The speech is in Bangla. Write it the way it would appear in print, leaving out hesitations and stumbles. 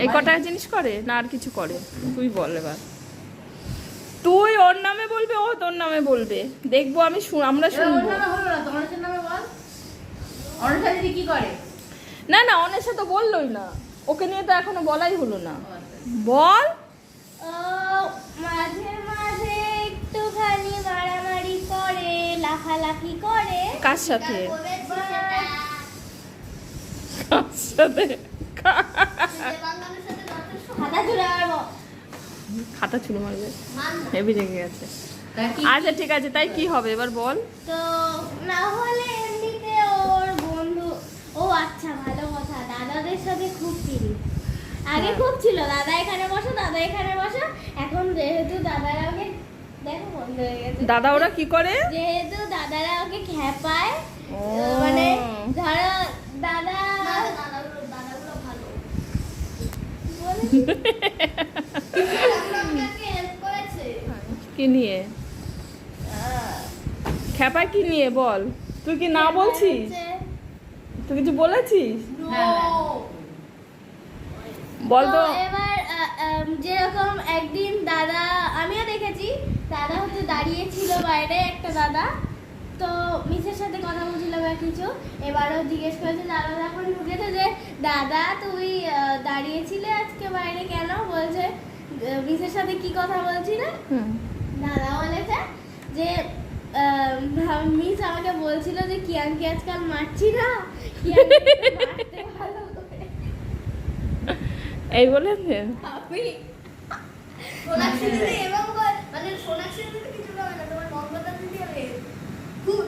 এই কটা জিনিস করে না আর কিছু করে? তুই বল এবার। তুই ওর নামে বলবে, ও তোর নামে বলবে, দেখবো আমি, আমরা শুনবো। কি করে? না না, অনেশা তো বললোই না, ওকে নিয়ে তো এখনো বলাই হলো না। বল। মাঝে মাঝে একটুখানি মারামারি করে, লাফালাফি করে। কার সাথে? কার সাথে? খাতা চুলে মারবো। খাতা ছুঁড়ে মারবে? হেভি রেগে গেছে। আচ্ছা ঠিক আছে, তাই কি হবে এবার বল। তো না হলে এমনিতে ওর বন্ধু, ও আচ্ছা ভালো কথা, দাদাদের সাথে খুব চিনি। আগে খুব ছিল, দাদা এখানে বসো, দাদা এখানে বসো। এখন যেহেতু দাদারা ওকে, দেখো বন্ধ হয়ে গেছে। দাদা ওরা কি করে? যেহেতু দাদারা ওকে খেপায়, ও। মানে ধরো দাদা ভালো কি নিয়ে খেপা, কি নিয়ে বল। তুই কি না বলছিস? তুই কিছু বলেছিস? বল তো। এবার যেরকম একদিন দাদা, আমিও দেখেছি, দাদা হচ্ছে দাঁড়িয়েছিল বাইরে, একটা দাদা তো মিসের সাথে কথা বলছিল বা কিছু, এবারও জিজ্ঞেস করেছে, দাদা যখন ঢুকেছে যে দাদা তুই দাঁড়িয়েছিলে আজকে বাইরে কেন, বলছে মিসের সাথে কি কথা বলছিলে। দাদা বলেছে যে মিস আমাকে বলছিল যে কিয়ানকে আজকাল মারছি না, কিয়ানকে মারতে ভালো করে। এই বলেছে। আমি সোনাক্ষী দিদি এবং মানে সোনাক্ষী দিদি কিছু না, তোমার মমতা দিদি খুব